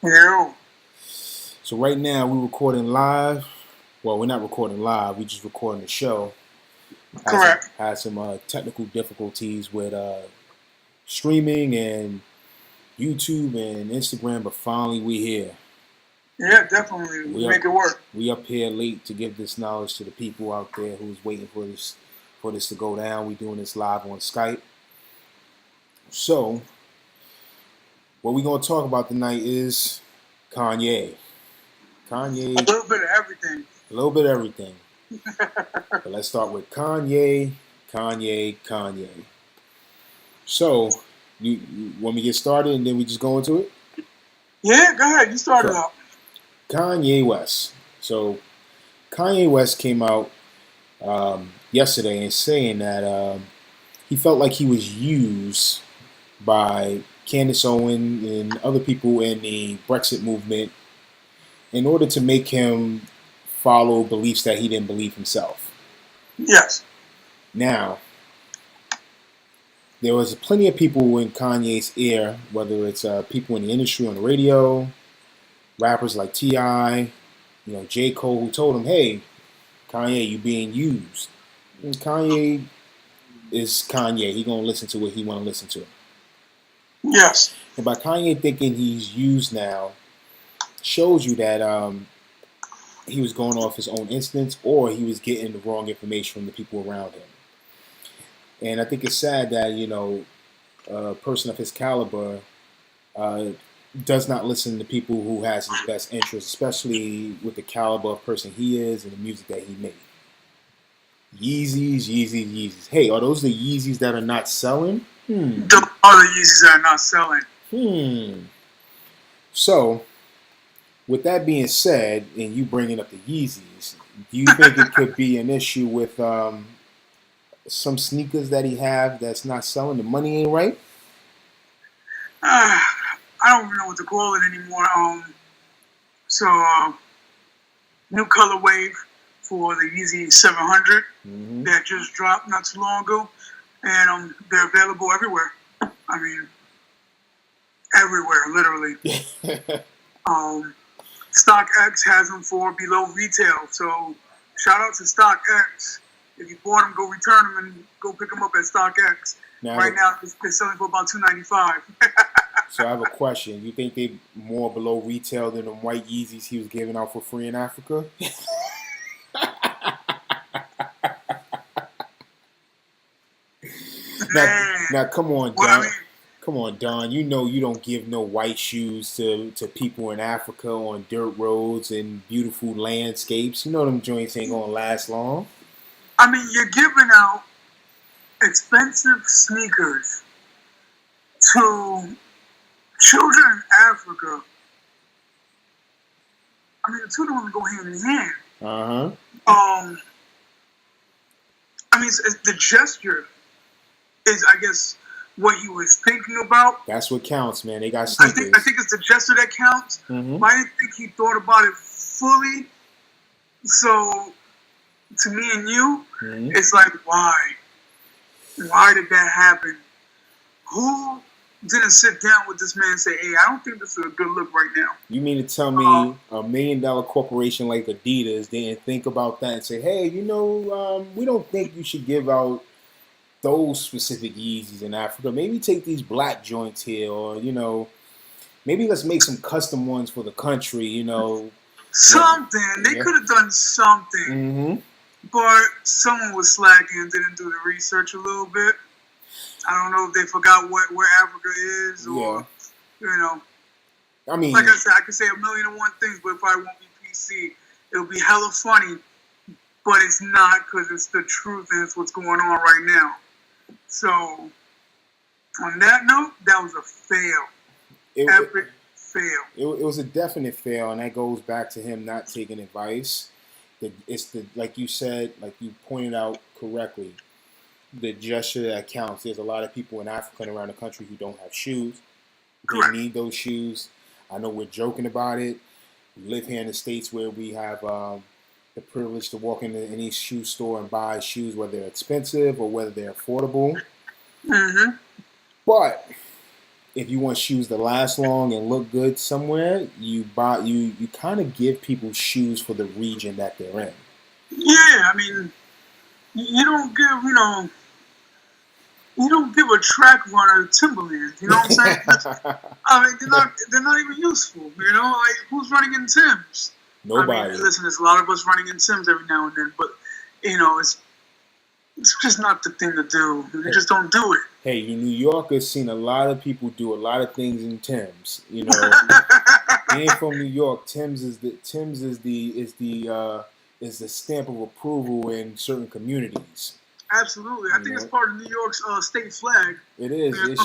Yeah, So right now we're recording live. Well, we're not recording live. We're just recording the show. correct. Had some technical difficulties with streaming and YouTube and Instagram, but finally we're here. Yeah, definitely. We We up make it work. we up here late to give this knowledge to the people out there who's waiting for this to go down. We're doing this live on Skype. So what we're gonna talk about tonight is Kanye. A Kanye, little bit of everything. a little bit of everything. But let's start with Kanye. So, you want me to get started and then we just go into it? Yeah, go ahead. You started Okay. out. Kanye West. So, Kanye West came out yesterday and saying that he felt like he was used by Candace Owen and other people in the Brexit movement in order to make him follow beliefs that he didn't believe himself. Yes. Now, there was plenty of people in Kanye's ear, whether it's people in the industry on the radio, rappers like T.I., J. Cole, who told him, hey, Kanye, you being used. And Kanye is Kanye. He gonna listen to what he wanna listen to. Yes. And by Kanye thinking he's used now, shows you that he was going off his own instincts or he was getting the wrong information from the people around him. And I think it's sad that, a person of his caliber uh, does not listen to people who has his best interests, especially with the caliber of person he is and the music that he made. Yeezys. Hey, are those the Yeezys that are not selling? The other Yeezys are not selling. Hmm. So, with that being said, and you bringing up the Yeezys, do you think it could be an issue with some sneakers that he have that's not selling? The money ain't right. Uh, I don't even know what to call it anymore. So new color wave for the Yeezy 700 Mm-hmm. that just dropped not too long ago, and they're available everywhere. I mean, everywhere, literally. Um, StockX has them for below retail. So shout out to StockX. If you bought them, go return them and go pick them up at StockX. Now, Right now, they're selling for about $295. so I have a question. You think they more below retail than the white Yeezys he was giving out for free in Africa? now, Man, now, come on, well, I Don. mean, Come on, Don. You know you don't give no white shoes to people in Africa on dirt roads and beautiful landscapes. You know them joints ain't gonna last long. you're giving out expensive sneakers to children in Africa. The two of them go hand in hand. Uh huh. Um, it's the gesture is, I guess, what he was thinking about. That's what counts, man. They got I sneakers. think it's the gesture that counts. Mm-hmm. But I didn't think he thought about it fully. So, to me and you, Mm-hmm. it's like, why? Why did that happen? Who didn't sit down with this man and say, hey, I don't think this is a good look right now? You mean to tell me $1 million corporation like Adidas didn't think about that and say, hey, we don't think you should give out those specific Yeezys in Africa. Maybe take these black joints here, or maybe let's make some custom ones for the country. Something. They Yeah. could have done something. Mm-hmm. But someone was slacking and didn't do the research a little bit. I don't know if they forgot where Africa is, or I mean, like I said, I could say 1,000,001 things, but if I won't be PC, it'll be hella funny. But it's not, because it's the truth and it's what's going on right now. So, on that note, that was a fail. Epic fail. it was a definite fail, and that goes back to him not taking advice. It's like you said, like you pointed out correctly, the gesture that counts. There's a lot of people in Africa and around the country who don't have shoes. They Correct. need those shoes. I know we're joking about it. We live here in the States where we have the privilege to walk into any shoe store and buy shoes, whether they're expensive or whether they're affordable. Mm-hmm. But if you want shoes to last long and look good somewhere, you kind of give people shoes for the region that they're in. Yeah, I mean, you don't give, you don't give a track runner Timberlands. You know what I'm saying? I mean, they're not even useful. Like who's running in Timbs? Nobody. I mean, listen, there's a lot of us running in Timbs every now and then, but it's just not the thing to do. You just don't do it. Hey, you New Yorkers seen a lot of people do a lot of things in Timbs. Being from New York, Timbs is the stamp of approval in certain communities. Absolutely, I think it's part of New York's state flag. It is. It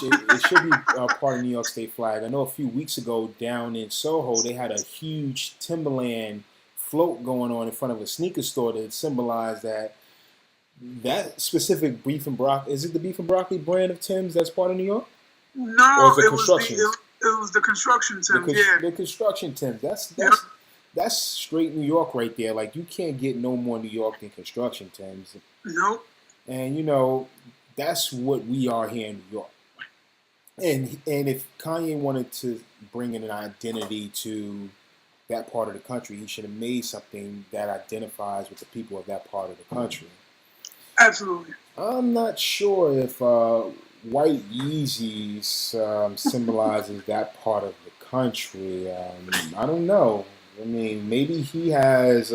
should be part of New York state flag. I know a few weeks ago down in Soho, they had a huge Timberland float going on in front of a sneaker store that symbolized that specific beef and broccoli. Is it the beef and broccoli brand of Tim's that's part of New York? No, it was the construction Tim's. The construction Tim's. That's straight New York right there. Like you can't get no more New York than construction Tim's. Nope. And that's what we are here in New York. And if Kanye wanted to bring in an identity to that part of the country, he should have made something that identifies with the people of that part of the country. Absolutely. I'm not sure if white Yeezys symbolizes that part of the country. I don't know. I mean, maybe he has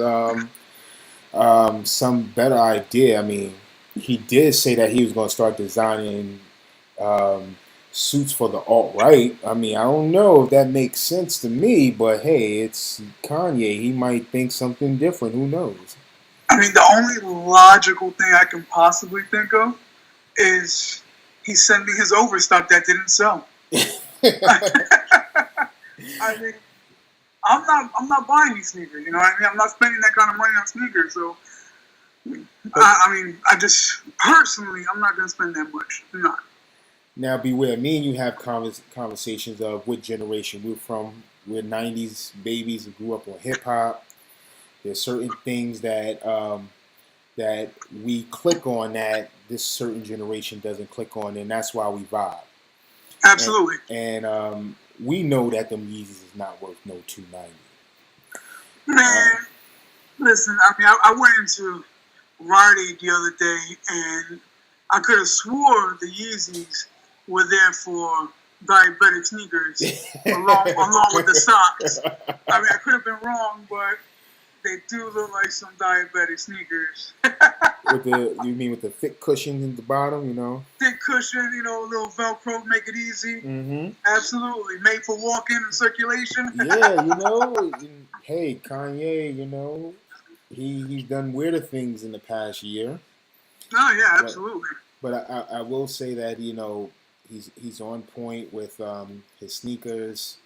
some better idea. I mean, he did say that he was going to start designing suits for the alt-right. I mean, I don't know if that makes sense to me, but hey, it's Kanye. He might think something different. Who knows? I mean, the only logical thing I can possibly think of is he's sending his overstock that didn't sell. I mean, I'm not buying these sneakers. You know what I mean? I'm not spending that kind of money on sneakers. So, I just personally, I'm not going to spend that much. I'm not. Now, beware. Me and you have conversations of what generation we're from. We're '90s babies who grew up on hip hop. There's certain things that we click on that this certain generation doesn't click on, and that's why we vibe. Absolutely. And we know that them Yeezys is not worth no $290. Man, listen. I mean, I went into Rite Aid the other day, and I could have swore the Yeezys were there for diabetic sneakers along with the socks. I mean, I could have been wrong, but they do look like some diabetic sneakers. You mean with the thick cushion in the bottom, Thick cushion, a little Velcro, make it easy. Mm-hmm. Absolutely. Made for walking and circulation. Yeah, hey, Kanye, he's done weirder things in the past year. Oh, yeah, absolutely. But I will say that, he's on point with his sneakers.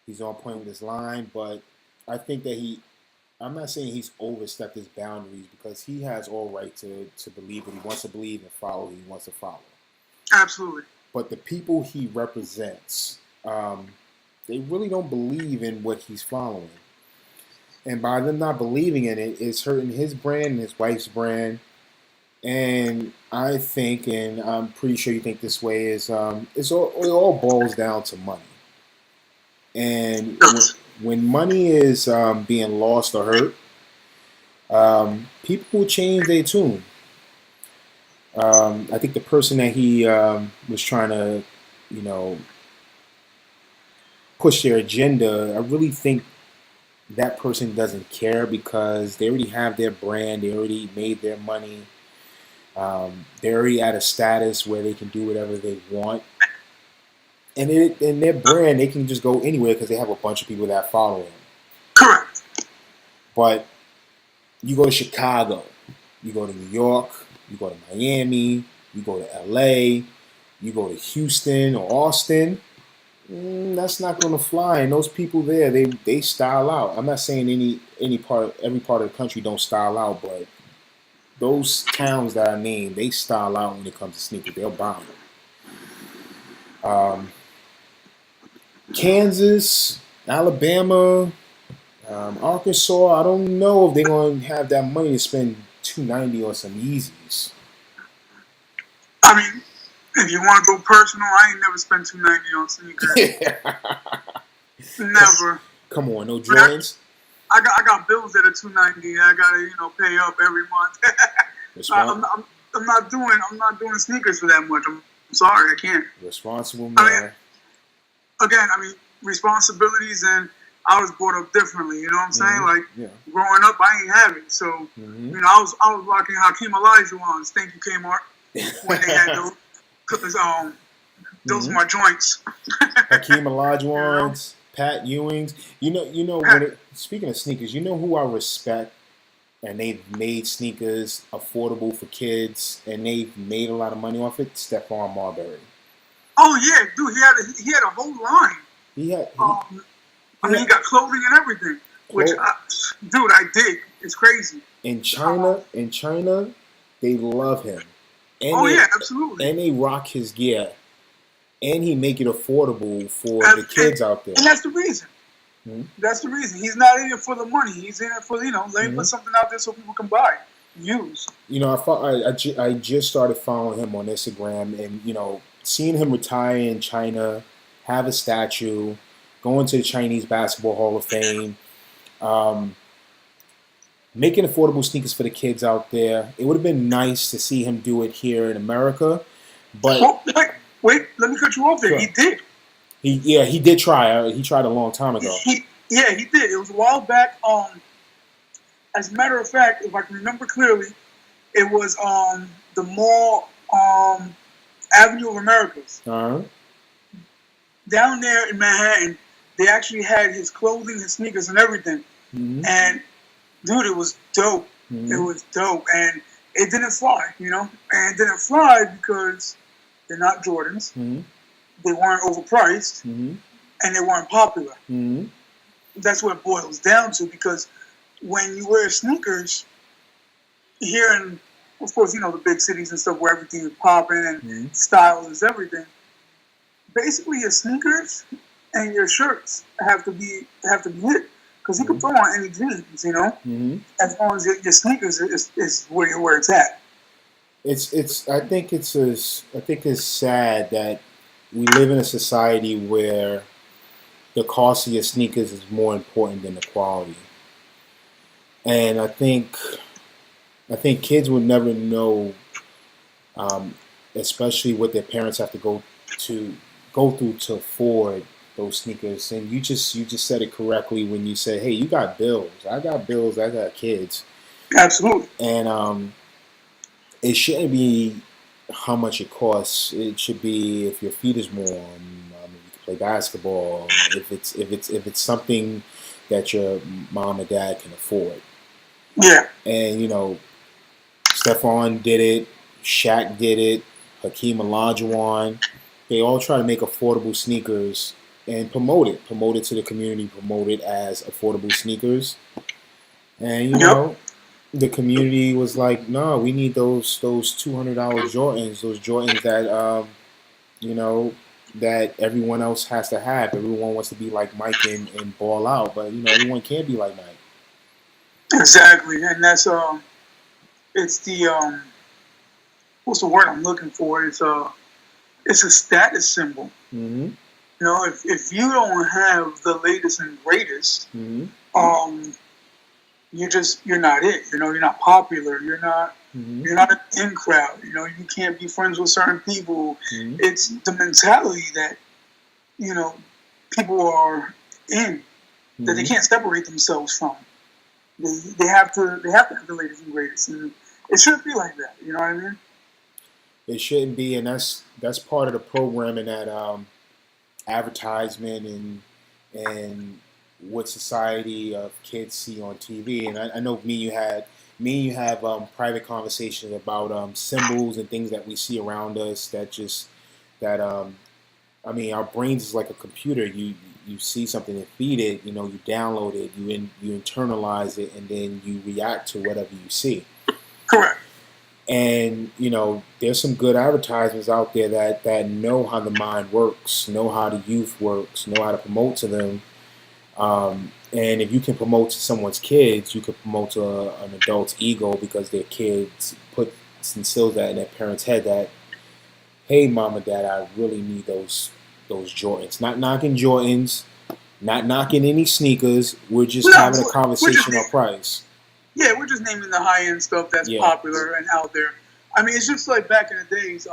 He's on point with his line, but I think that I'm not saying he's overstepped his boundaries because he has all right to believe what he wants to believe and follow what he wants to follow. Absolutely. But the people he represents, they really don't believe in what he's following. And by them not believing in it, it's hurting his brand and his wife's brand. And I think, and I'm pretty sure you think this way, it all boils down to money. And when money is being lost or hurt, people will change their tune. I think the person that he was trying to, push their agenda, I really think that person doesn't care because they already have their brand, they already made their money, they're already at a status where they can do whatever they want. And in their brand, they can just go anywhere because they have a bunch of people that follow them. Correct. But you go to Chicago, you go to New York, you go to Miami, you go to LA, you go to Houston or Austin, that's not going to fly. And those people there, they style out. I'm not saying every part of the country don't style out, but those towns that I named, they style out when it comes to sneakers. They'll buy them. Kansas, Alabama, Arkansas, I don't know if they're going to have that money to spend $290 on some Yeezys. I mean, If you want to go personal, I ain't never spent $290 on sneakers. Never. Come on, no Jordans. I got bills that are $290. I gotta pay up every month. I'm not doing sneakers for that much. I'm sorry, I can't. Responsible man. I mean, responsibilities, and I was brought up differently. You know what I'm saying? Like growing up, I ain't have it. So I was rocking Hakeem Olajuwon's. Thank you, Kmart, when they had those. Cause those are my joints. Hakeem Olajuwon's, Pat Ewing's. Speaking of sneakers, you know who I respect, and they've made sneakers affordable for kids, and they've made a lot of money off it. Stephon Marbury. Oh yeah, dude, he had a whole line. He got clothing and everything, which I dig. It's crazy. In China, they love him. And absolutely. And they rock his gear, and he make it affordable for the kids out there. And that's the reason. Mm-hmm. That's the reason. He's not in it for the money. He's in it for let me put something out there so people can buy, use. I just started following him on Instagram, and seeing him retire in China, have a statue, going to the Chinese Basketball Hall of Fame, making affordable sneakers for the kids out there. It would have been nice to see him do it here in America, but wait, let me cut you off there. Sure. He did. He did try. He tried a long time ago. He did. It was a while back. As a matter of fact, if I can remember clearly, it was the mall Avenue of Americas. Uh-huh. Down there in Manhattan, they actually had his clothing, his sneakers, and everything. Mm-hmm. And dude, it was dope. Mm-hmm. It was dope, and it didn't fly, and it didn't fly because they're not Jordans. Mm-hmm. They weren't overpriced, and they weren't popular. Mm-hmm. That's what it boils down to, because when you wear sneakers here in, of course, the big cities and stuff where everything is popping and style is everything. Basically, your sneakers and your shirts have to be lit. Because you can throw on any jeans, as long as your sneakers is where it's at. I think it's sad that we live in a society where the cost of your sneakers is more important than the quality. And I think kids would never know, especially what their parents have to go through to afford those sneakers. And you just said it correctly when you said, hey, you got bills. I got bills. I got kids. Absolutely. And it shouldn't be how much it costs. It should be if your feet is warm, you can play basketball. If it's something that your mom or dad can afford. Yeah. And Stephon did it. Shaq did it. Hakeem Olajuwon. They all try to make affordable sneakers and promote it to the community, promote it as affordable sneakers. And the community was like, no, we need those $200 Jordans, those Jordans that that everyone else has to have. Everyone wants to be like Mike and ball out, but everyone can't be like Mike. Exactly, and that's it's the what's the word I'm looking for? It's a status symbol. Mm-hmm. If you don't have the latest and greatest, you're not it. You're not popular. You're not an in crowd. You can't be friends with certain people. Mm-hmm. It's the mentality that people are in that they can't separate themselves from. They have to have the latest and greatest, and it shouldn't be like that. You know what I mean? It shouldn't be, and that's part of the programming that advertisement and what society of kids see on TV. And I know me and you have private conversations about symbols and things that we see around us our brains is like a computer. You see something and feed it, you download it, you internalize it, and then you react to whatever you see. Correct. And, there's some good advertisements out there that know how the mind works, know how the youth works, know how to promote to them. And if you can promote to someone's kids, you can promote to an adult's ego because their kids instills that in their parents' head that hey, mom and dad, I really need those Jordans. Not knocking Jordans, not knocking any sneakers. We're just No, having a we're just conversation on price. yeah, we're just naming the high end stuff that's Yeah. popular and out there. I mean, it's just like back in the days,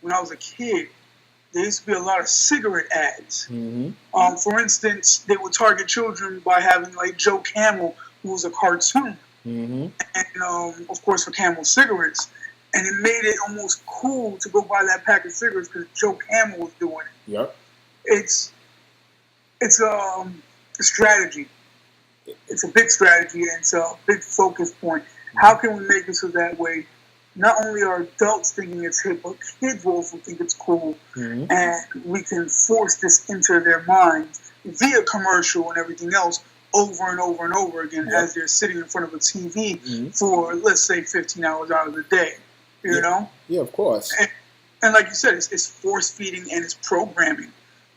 when I was a kid, there used to be a lot of cigarette ads. Mm-hmm. For instance, they would target children by having like Joe Camel, who was a cartoon, Mm-hmm. and of course for Camel cigarettes, and it made it almost cool to go buy that pack of cigarettes because Joe Camel was doing it. Yep. It's a strategy. It's a big strategy and it's a big focus point. How can we make it so that way not only are adults thinking it's hip, but kids will also think it's cool, Mm-hmm. and we can force this into their minds via commercial and everything else over and over and over again Yep. as they're sitting in front of a TV Mm-hmm. for, let's say, 15 hours out of the day, you know? Yeah, of course. And like you said, it's force feeding and it's programming.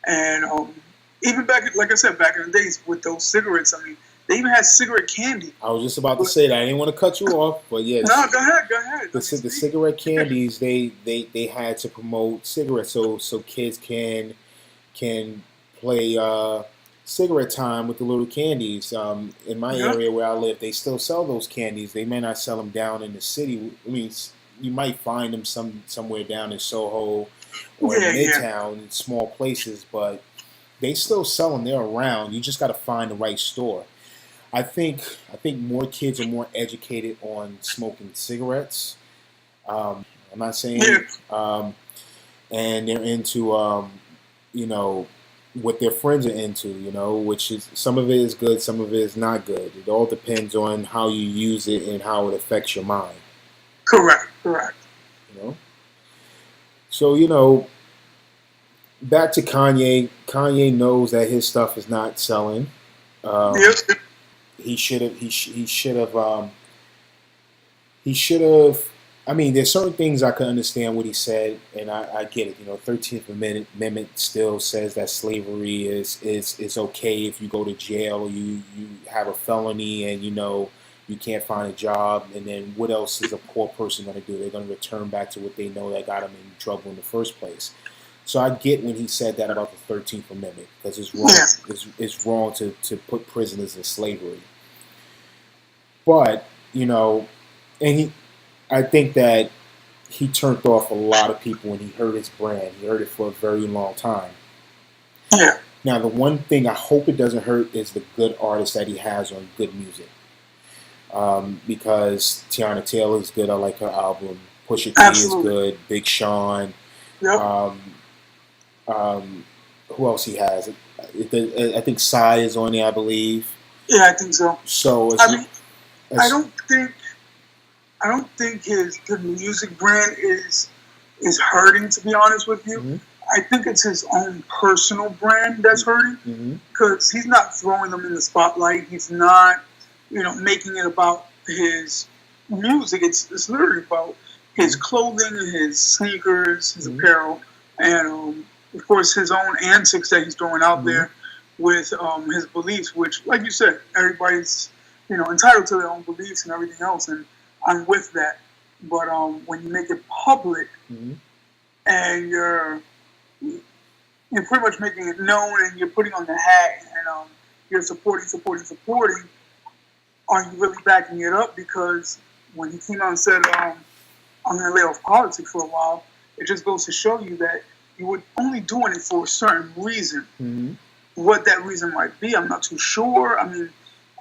And even back, like I said, back in the days with those cigarettes, I mean, they even had cigarette candy. I was just about to say that. I didn't want to cut you off, but yes. No, go ahead. The cigarette candies, they had to promote cigarettes so kids can play cigarette time with the little candies. In my Yeah. area where I live, they still sell those candies. They may not sell them down in the city. I mean, you might find them somewhere down in Soho or in Midtown in small places, but they still sell them. They're around. You just got to find the right store. I think more kids are more educated on smoking cigarettes. I'm not saying, and they're into what their friends are into. Which is some of it is good, some of it is not good. It all depends on how you use it and how it affects your mind. Correct. So back to Kanye. Kanye knows that his stuff is not selling. Yep. He should have. I mean, there's certain things I can understand what he said, and I get it. 13th Amendment still says that slavery is okay if you go to jail or you have a felony and you can't find a job, and then what else is a poor person going to do? They're going to return back to what they know that got them in trouble in the first place. So I get when he said that about the 13th Amendment, because it's wrong. Yeah. It's wrong to put prisoners in slavery. But I think that he turned off a lot of people when he heard his brand. He heard it for a very long time. Yeah. Now, the one thing I hope it doesn't hurt is the good artists that he has on good music. Because Tiana Taylor is good. I like her album. Pusha T is good. Big Sean. Yep. Who else he has? I think Psy is on there, I believe. Yeah, I think so. So I don't think his music brand is hurting, to be honest with you. Mm-hmm. I think it's his own personal brand that's hurting, because he's not throwing them in the spotlight. He's not, making it about his music. It's literally about his clothing, his sneakers, his apparel, and of course his own antics that he's throwing out there with his beliefs. Which, like you said, everybody's entitled to their own beliefs and everything else, and I'm with that. But when you make it public and you're pretty much making it known and you're putting on the hat and you're supporting, are you really backing it up? Because when he came out and said, I'm going to lay off politics for a while, it just goes to show you that you were only doing it for a certain reason. What that reason might be, I'm not too sure. I mean,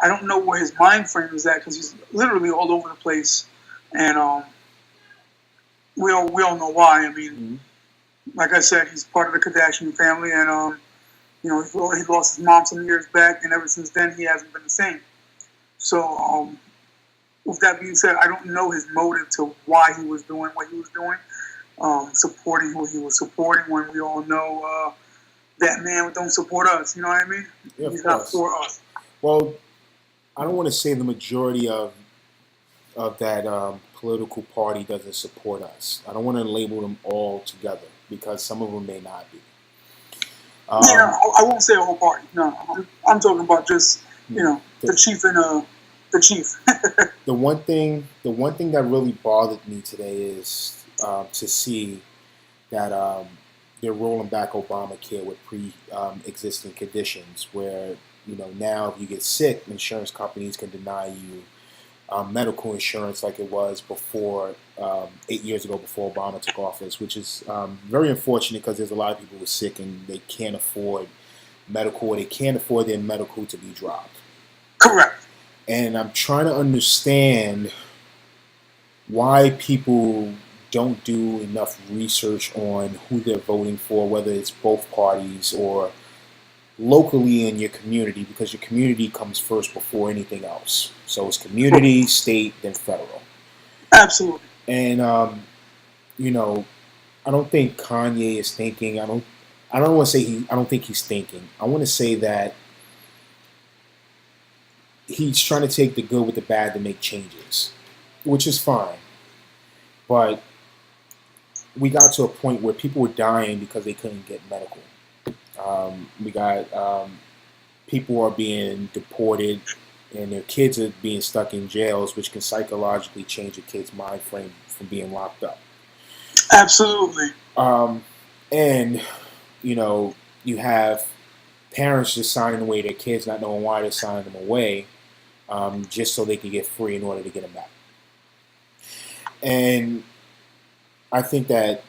I don't know where his mind frame is at, because he's literally all over the place. And we all know why. I mean, like I said, he's part of the Kardashian family, and he lost his mom some years back, and ever since then he hasn't been the same. So with that being said, I don't know his motive to why he was doing what he was doing, supporting who he was supporting, when we all know that man don't support us. You know what I mean? Yeah, he's not for us. Well, I don't want to say the majority of that political party doesn't support us. I don't want to label them all together, because some of them may not be. I won't say a whole party. No, I'm talking about just the chief and the chief. The one thing that really bothered me today is to see that they're rolling back Obamacare with pre-existing conditions, where now if you get sick, insurance companies can deny you medical insurance like it was before 8 years ago, before Obama took office, which is very unfortunate because there's a lot of people who are sick and they can't afford medical, or they can't afford their medical to be dropped. Correct. And I'm trying to understand why people don't do enough research on who they're voting for, whether it's both parties or locally in your community, because your community comes first before anything else. So it's community, state, then federal. Absolutely. And I don't think Kanye is thinking. I don't want to say I don't think he's thinking. I want to say that he's trying to take the good with the bad to make changes, which is fine. But we got to a point where people were dying because they couldn't get medical. We got people are being deported, and their kids are being stuck in jails, which can psychologically change a kid's mind frame from being locked up. Absolutely. And you have parents just signing away their kids, not knowing why they're signing them away, just so they can get free in order to get them back. And I think that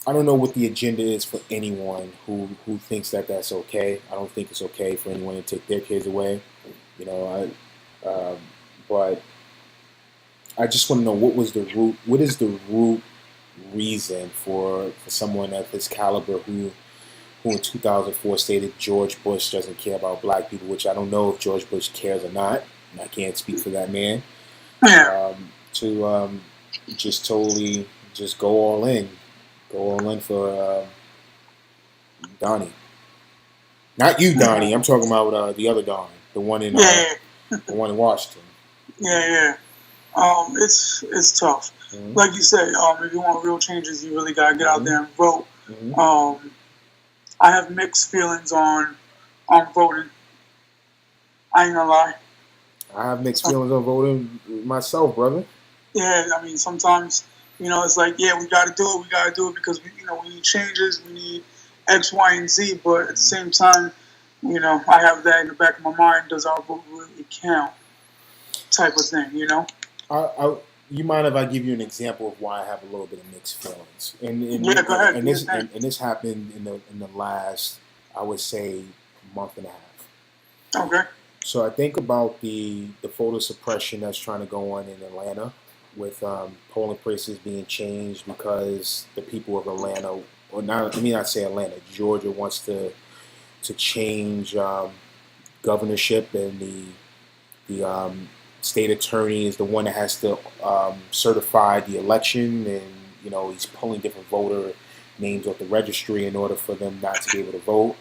I don't know what the agenda is for anyone who thinks that that's okay. I don't think it's okay for anyone to take their kids away. But I just want to know what is the root reason for someone of his caliber who in 2004 stated George Bush doesn't care about black people, which I don't know if George Bush cares or not, and I can't speak for that man. Yeah. To just totally just go all in for Donnie. Not you, Donnie. I'm talking about the other Donnie, the one in the one in Washington. Yeah. It's tough. Mm-hmm. Like you said, if you want real changes, you really gotta get out there and vote. Mm-hmm. I have mixed feelings on voting. I ain't gonna lie. I have mixed feelings on voting myself, brother. Yeah, I mean, sometimes, it's like, yeah, we got to do it because, we need changes, we need X, Y, and Z, but at the same time, I have that in the back of my mind, does our vote really count, type of thing, You mind if I give you an example of why I have a little bit of mixed feelings? Yeah, go ahead. And this happened in the last, I would say, month and a half. Okay. So I think about the photo suppression that's trying to go on in Atlanta, with polling places being changed because the people of Atlanta, or not, let me not say Atlanta, Georgia wants to change governorship, and the state attorney is the one that has to certify the election, and he's pulling different voter names off the registry in order for them not to be able to vote.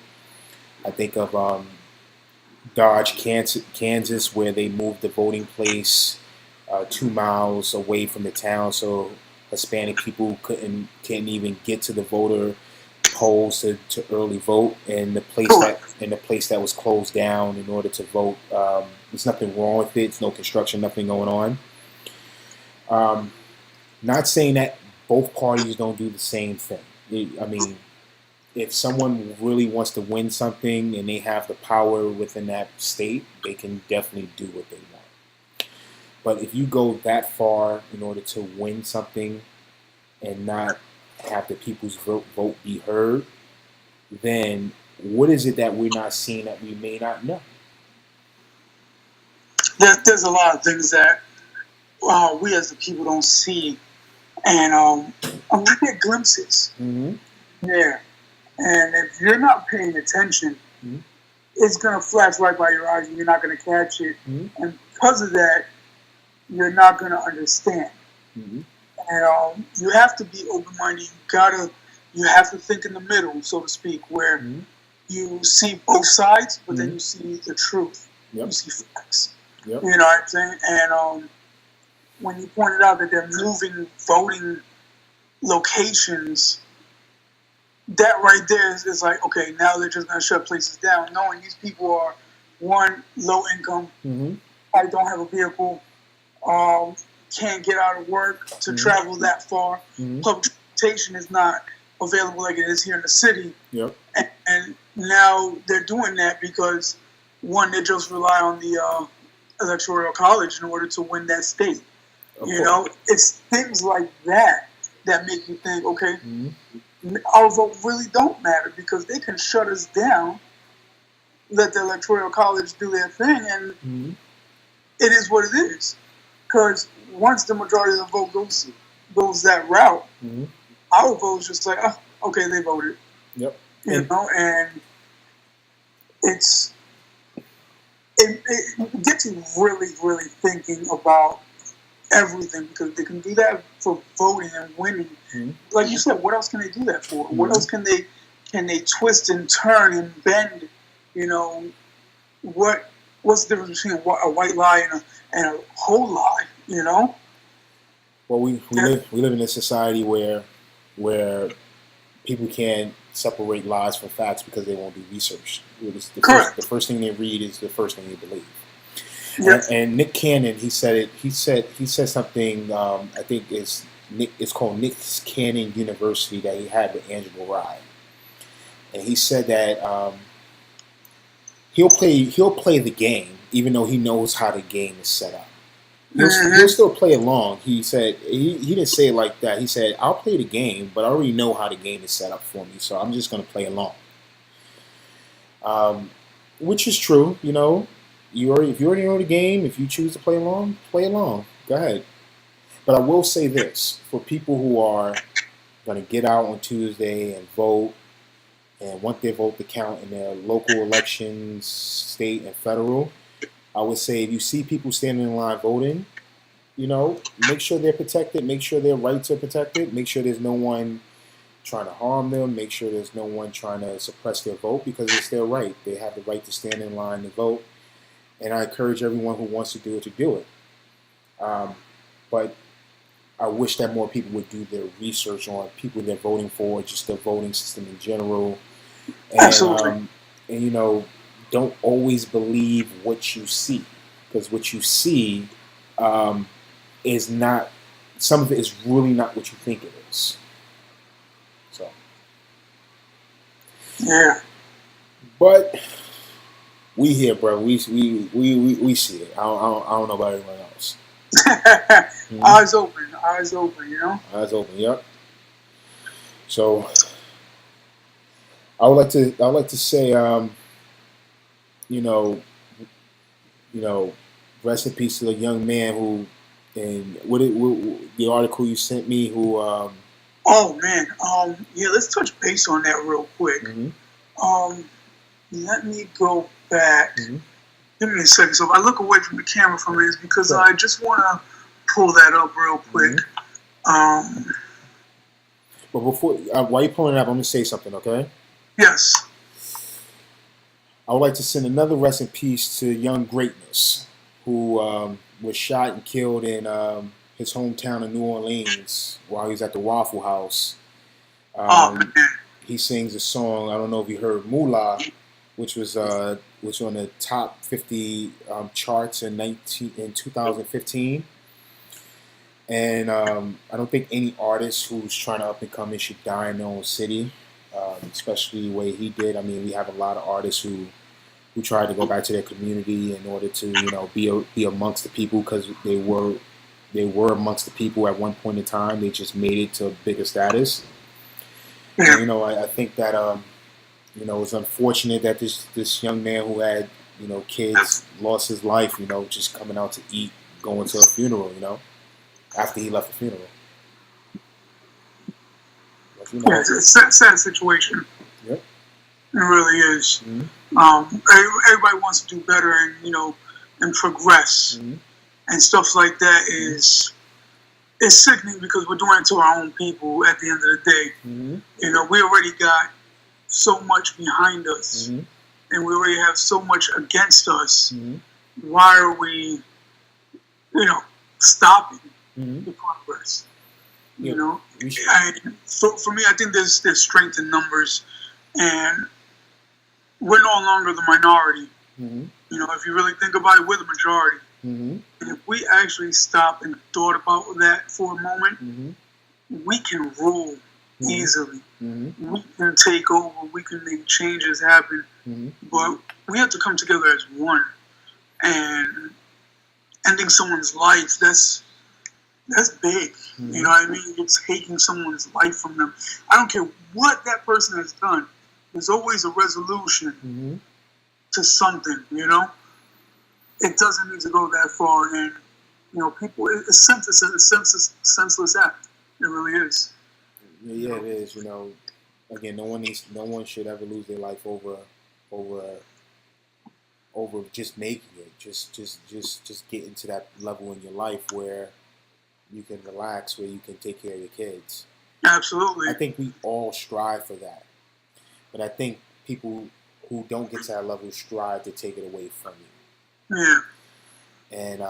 I think of Dodge, Kansas, where they moved the voting place 2 miles away from the town, so Hispanic people can't even get to the voter polls to early vote. And the place that was closed down in order to vote, there's nothing wrong with it. It's no construction, nothing going on. Not saying that both parties don't do the same thing. I mean, if someone really wants to win something and they have the power within that state, they can definitely do what they want. But if you go that far in order to win something and not have the people's vote be heard, then what is it that we're not seeing that we may not know? There's a lot of things that we as the people don't see, and we get glimpses. Mm-hmm. Yeah. And if you're not paying attention, mm-hmm. it's going to flash right by your eyes and you're not going to catch it. Mm-hmm. And because of that, you're not going to understand. Mm-hmm. And you have to be open-minded. You have to think in the middle, so to speak, where mm-hmm. you see both sides, but mm-hmm. then you see the truth. Yep. You see facts. Yep. You know what I'm saying? And when you pointed out that they're moving voting locations, that right there is like, okay, now they're just going to shut places down, knowing these people are, one, low income, mm-hmm. I don't have a vehicle, can't get out of work to mm-hmm. travel that far. Mm-hmm. Public transportation is not available like it is here in the city. Yep. And now they're doing that because, one, they just rely on the electoral college in order to win that state. You know, it's things like that that make you think, okay, our vote really don't matter because they can shut us down, let the electoral college do their thing, and it is what it is. Because once the majority of the vote goes that route, our vote is just like, oh, okay, they voted. Yep. You know, and it gets you really, really thinking about everything because they can do that for voting and winning. Like you said, what else can they do that for? What else can they twist and turn and bend? You know, what's the difference between a white lie and a whole lie? You know. Well, we live in a society where people can't separate lies from facts because they won't be researched. The first thing they read is the first thing they believe. Yes. And Nick Cannon, he said something. I think it's called Nick Cannon University that he had with Angela Rye, and he said that he'll play the game even though he knows how the game is set up. He'll still play along. He said he didn't say it like that. He said, "I'll play the game, but I already know how the game is set up for me, so I'm just going to play along." Which is true, you know. If you already know the game, if you choose to play along. Go ahead. But I will say this: for people who are going to get out on Tuesday and vote and want their vote to count in their local elections, state and federal, I would say if you see people standing in line voting, you know, make sure they're protected, make sure their rights are protected, make sure there's no one trying to harm them, make sure there's no one trying to suppress their vote because it's their right. They have the right to stand in line to vote. And I encourage everyone who wants to do it to do it. But I wish that more people would do their research on people they're voting for, just the voting system in general. And, Absolutely. And you know, don't always believe what you see, because what you see is not, some of it is really not what you think it is. So. Yeah. But we here, bro. We see it. I don't know about everyone else. Eyes open, you know? Eyes open, yep. So I would like to say, you know, rest in peace to the young man who, and the article you sent me, who. Oh man, yeah. Let's touch base on that real quick. Let me go back. Give me a second. So if I look away from the camera for a minute, it's because I just want to pull that up real quick. But before, while you're pulling it up, I'm going to say something, okay? Yes. I would like to send another rest in peace to Young Greatness, who was shot and killed in his hometown of New Orleans while he was at the Waffle House. Oh, man. He sings a song, I don't know if you heard, Moolah, which was on the top 50 charts in 2015. And I don't think any artist who's trying to up and come in should die in their own city, especially the way he did. I mean, we have a lot of artists who tried to go back to their community in order to, you know, be amongst the people, because they were amongst the people at one point in time. They just made it to a bigger status. And, you know, I think that you know, it's unfortunate that this young man who had, you know, kids lost his life, you know, just coming out to eat, going to a funeral, you know, after he left the funeral. But, you know, Yeah, it's a sad situation. Yep. It really is. Everybody wants to do better and, you know, and progress. And stuff like that is sickening because we're doing it to our own people at the end of the day. You know, we already got so much behind us, and we already have so much against us. Why are we, you know, stopping the progress? You know, for me, I think there's strength in numbers, and we're no longer the minority. You know, if you really think about it, we're the majority. And if we actually stop and thought about that for a moment, we can rule easily. Mm-hmm. We can take over. We can make changes happen. Mm-hmm. But we have to come together as one. And ending someone's life, that's big. Mm-hmm. You know what I mean? You're taking someone's life from them. I don't care what that person has done. There's always a resolution to something, you know? It doesn't need to go that far. And, you know, people, it's senseless act. It really is. Yeah, it is. You know, again, no one should ever lose their life over just making it. Just getting to that level in your life where you can relax, where you can take care of your kids. Absolutely. I think we all strive for that, but I think people who don't get to that level strive to take it away from you. Yeah. And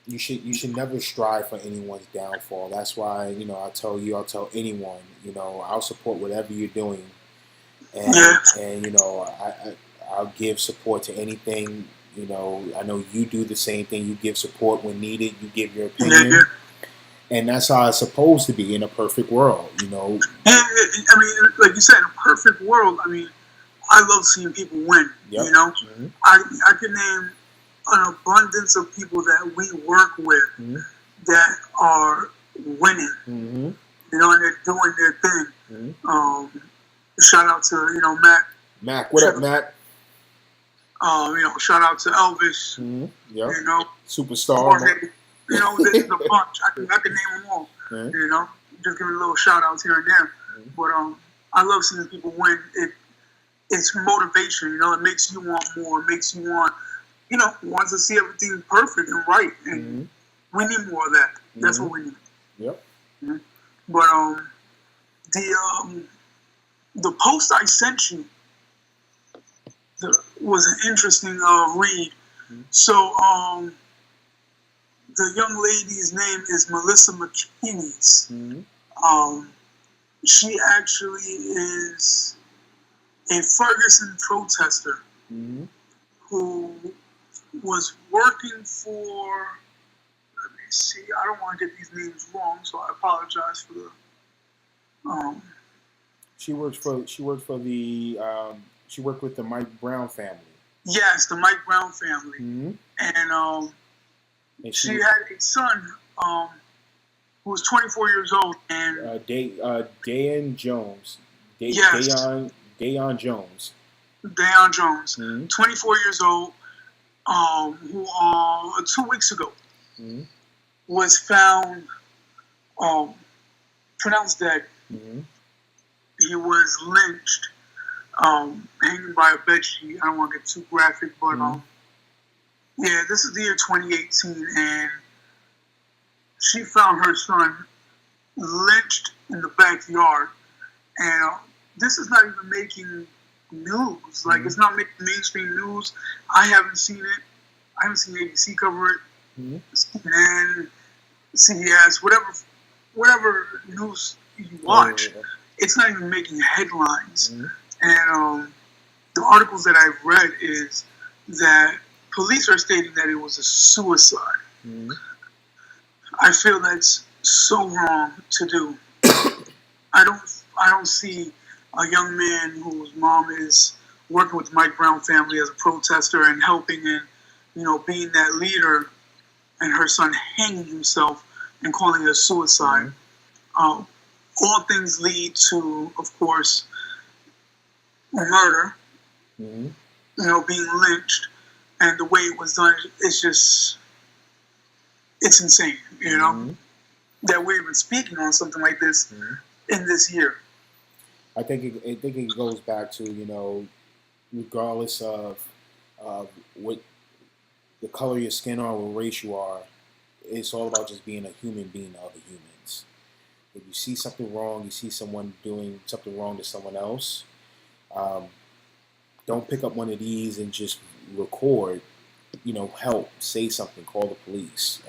you should never strive for anyone's downfall. That's why, you know, I'll tell anyone, you know, I'll support whatever you're doing, and you know, I'll give support to anything. You know, I know you do the same thing. You give support when needed. You give your opinion. Yeah. And that's how it's supposed to be in a perfect world, you know. Yeah, I mean, like you said, in a perfect world, I mean, I love seeing people win. Yep. You know, Mm-hmm. I can name an abundance of people that we work with that are winning. Mm-hmm. You know, and they're doing their thing. Mm-hmm. Shout out to, you know, Mac. Mac, what up, Mac? You know, shout out to Elvis. Mm-hmm. Yep. You know, Superstar. You know, there's a bunch. I can name them all. Mm-hmm. You know, just give a little shout outs here and there. Mm-hmm. But I love seeing people win. It's motivation. You know, it makes you want more. It makes you want, you know, wants to see everything perfect and right. And we need more of that. That's what we need. Yep. Mm-hmm. But the post I sent you was an interesting read. So the young lady's name is Melissa McKinney. She actually is a Ferguson protester who was working for, let me see, I don't want to get these names wrong, so I apologize for the she worked with the Mike Brown family. Yes, the Mike Brown family. And she had a son who was 24 years old, and Dayon Jones. Dayon Jones. Dayon Jones, 24 years old, who 2 weeks ago was found pronounced dead. He was lynched, hanging by a bedsheet. I don't want to get too graphic, but yeah, this is the year 2018, and she found her son lynched in the backyard. And this is not even making news. Like, it's not making mainstream news. I haven't seen it. I haven't seen ABC cover it. CNN, CBS, whatever news you watch, it's not even making headlines. And the articles that I've read is that police are stating that it was a suicide. I feel that's so wrong to do. I don't see a young man whose mom is working with the Mike Brown family as a protester and helping and, you know, being that leader, and her son hanging himself and calling it a suicide. All things lead to, of course, murder. You know, being lynched, and the way it was done, it's insane. You know, that we're even speaking on something like this in this year. I think it goes back to, you know, regardless of what the color of your skin are, what race you are, it's all about just being a human being to other humans. If you see something wrong, you see someone doing something wrong to someone else, don't pick up one of these and just record. You know, help, say something, call the police.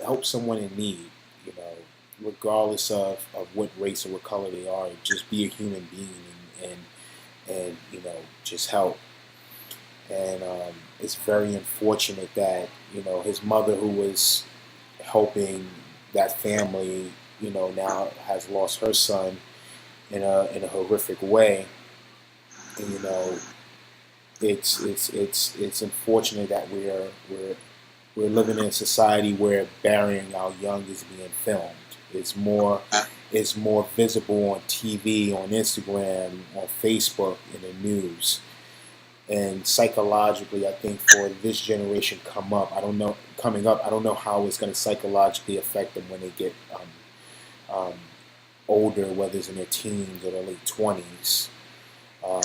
Help someone in need, you know, regardless of what race or what color they are. Just be a human being and you know, just help. And it's very unfortunate that, you know, his mother, who was helping that family, now has lost her son in a horrific way, and it's unfortunate that we're living in a society where burying our young is being filmed. It's more visible on TV, on Instagram, on Facebook, in the news. And psychologically, I think for this generation coming up, I don't know how it's going to psychologically affect them when they get um, older, whether it's in their teens or their late 20s. Um,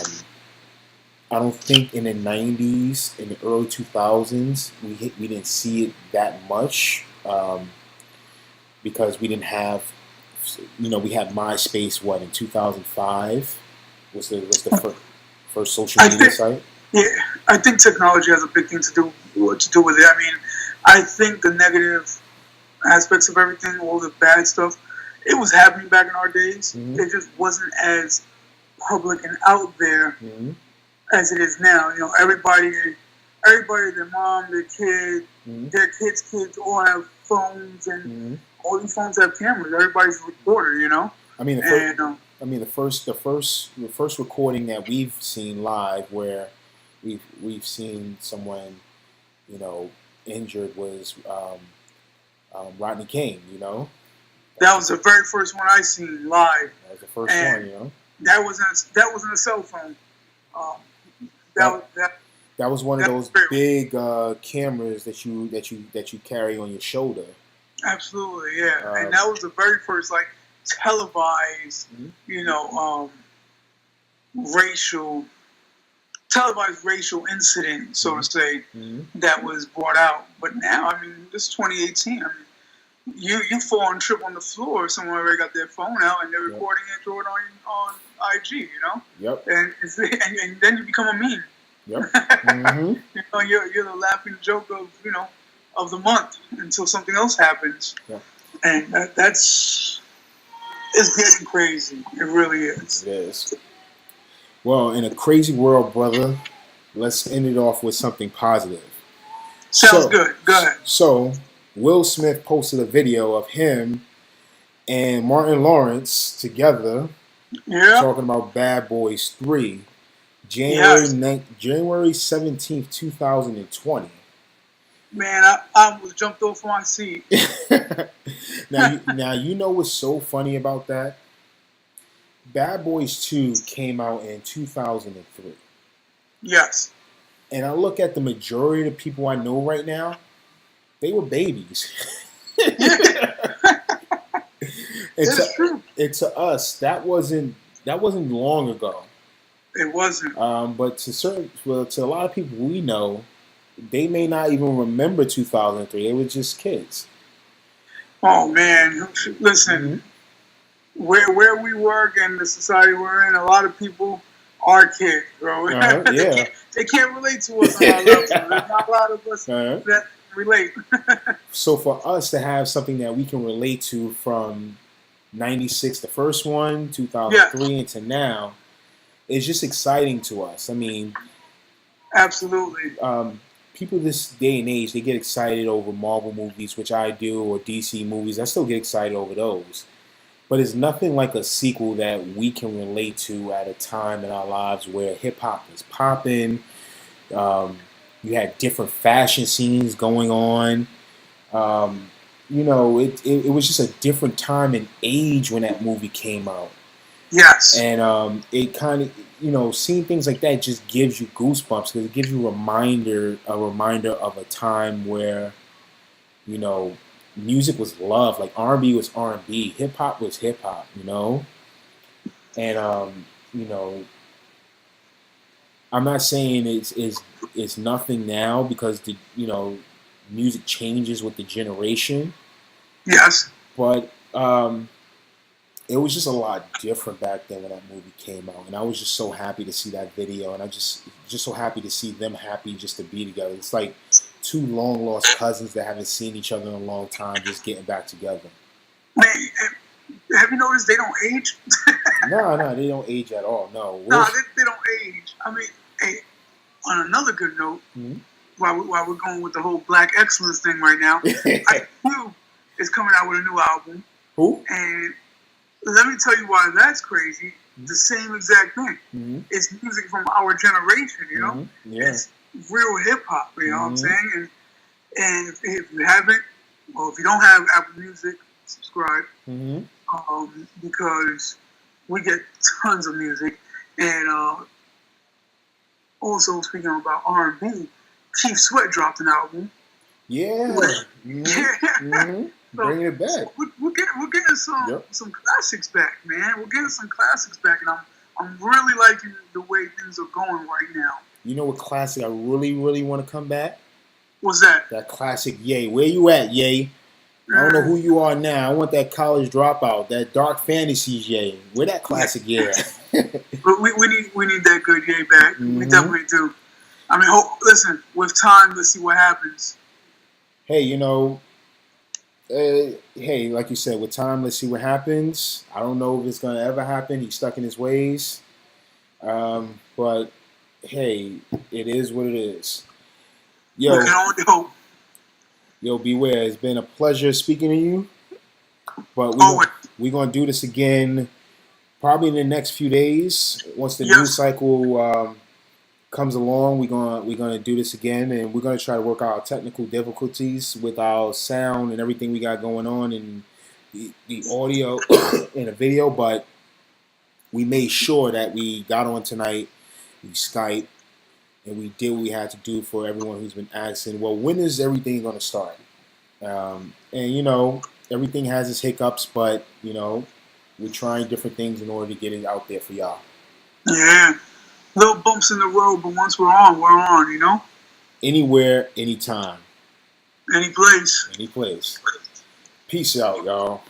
I don't think in the 90s, in the early 2000s, we didn't see it that much because we didn't have, we had MySpace, in 2005 was the first social media site. Yeah, I think technology has a big thing to do with it. I mean, I think the negative aspects of everything, all the bad stuff, it was happening back in our days. Mm-hmm. It just wasn't as public and out there Mm-hmm. as it is now. Everybody, their mom, their kid, Mm-hmm. their kids all have phones, and Mm-hmm. all these phones have cameras. Everybody's a recorder, I mean, the first recording that we've seen live where we've seen someone, injured was Rodney King. That was the very first one I seen live. That was the first one. That wasn't a cell phone. That was one of those big cameras that you carry on your shoulder. Absolutely, yeah. And that was the very first televised, Mm-hmm. televised racial incident, so to say, Mm-hmm. that was brought out. But now, I mean, this is 2018. I mean, you fall and trip on the floor. Someone already got their phone out and they're recording it, throw it on IG. Yep. And then you become a meme. Yep. Mm-hmm. You're the laughing joke of the month until something else happens. Yep. And it's getting crazy. It really is. It is. Well, in a crazy world, brother, let's end it off with something positive. Sounds good. Go ahead. So, Will Smith posted a video of him and Martin Lawrence together talking about Bad Boys 3, January 17th, 2020. Man, I was jumped off my seat. Now, you know what's so funny about that? Bad Boys 2 came out in 2003. Yes. And I look at the majority of the people I know right now, they were babies. It's true. And to us, that wasn't long ago. It wasn't. But to a lot of people we know, they may not even remember 2003. They were just kids. Oh man, listen. Mm-hmm. Where we work and the society we're in, a lot of people are kids, bro. Yeah. They can't relate to us on our level. There's not a lot of us that relate. So for us to have something that we can relate to from 96, the first one, 2003, and to now, it's just exciting to us. I mean, absolutely. People this day and age, they get excited over Marvel movies, which I do, or DC movies. I still get excited over those. But it's nothing like a sequel that we can relate to at a time in our lives where hip-hop was popping. You had different fashion scenes going on. It was just a different time and age when that movie came out. Yes. And it kind of, seeing things like that just gives you goosebumps because it gives you a reminder of a time where, music was love. Like R&B was R&B, hip hop was hip hop. And I'm not saying it's nothing now because the music changes with the generation. Yes. But it was just a lot different back then when that movie came out, and I was just so happy to see that video, and I just so happy to see them happy just to be together. It's like two long lost cousins that haven't seen each other in a long time just getting back together. Man, have you noticed they don't age? No, they don't age at all. No, they don't age. I mean, hey, on another good note, mm-hmm. while we're going with the whole Black excellence thing right now, Ice Cube is coming out with a new album. Who? And let me tell you why that's crazy. The same exact thing. Mm-hmm. It's music from our generation, you know? Mm-hmm. Yeah. It's real hip hop, you know what I'm saying? And if you haven't, or if you don't have Apple Music, subscribe. Because we get tons of music. And also, speaking about R&B, Keith Sweat dropped an album. Yeah. So, Bringing it back. We're getting some classics back, man. We're getting some classics back, and I'm really liking the way things are going right now. You know what classic I really, really want to come back? What's that? That classic Ye. Where you at, Ye? I don't know who you are now. I want that college dropout, that dark fantasy Ye. Where that classic Ye at? we need that good Ye back. We definitely do. I mean, listen, with time, let's see what happens. Hey, you know, like you said, with time, let's see what happens. I don't know if it's going to ever happen. He's stuck in his ways. But, hey, it is what it is. Yo, we can only hope. Yo, Beware, it's been a pleasure speaking to you. But we're going to do this again probably in the next few days. Once the news cycle comes along, we're gonna do this again, and we're gonna try to work out our technical difficulties with our sound and everything we got going on, and the audio and the video. But we made sure that we got on tonight, we Skype, and we did what we had to do for everyone who's been asking, well, when is everything gonna start? And you know, everything has its hiccups, but you know, we're trying different things in order to get it out there for y'all. Yeah. Little bumps in the road, but once we're on, you know? Anywhere, anytime. Any place. Any place. Peace out, y'all.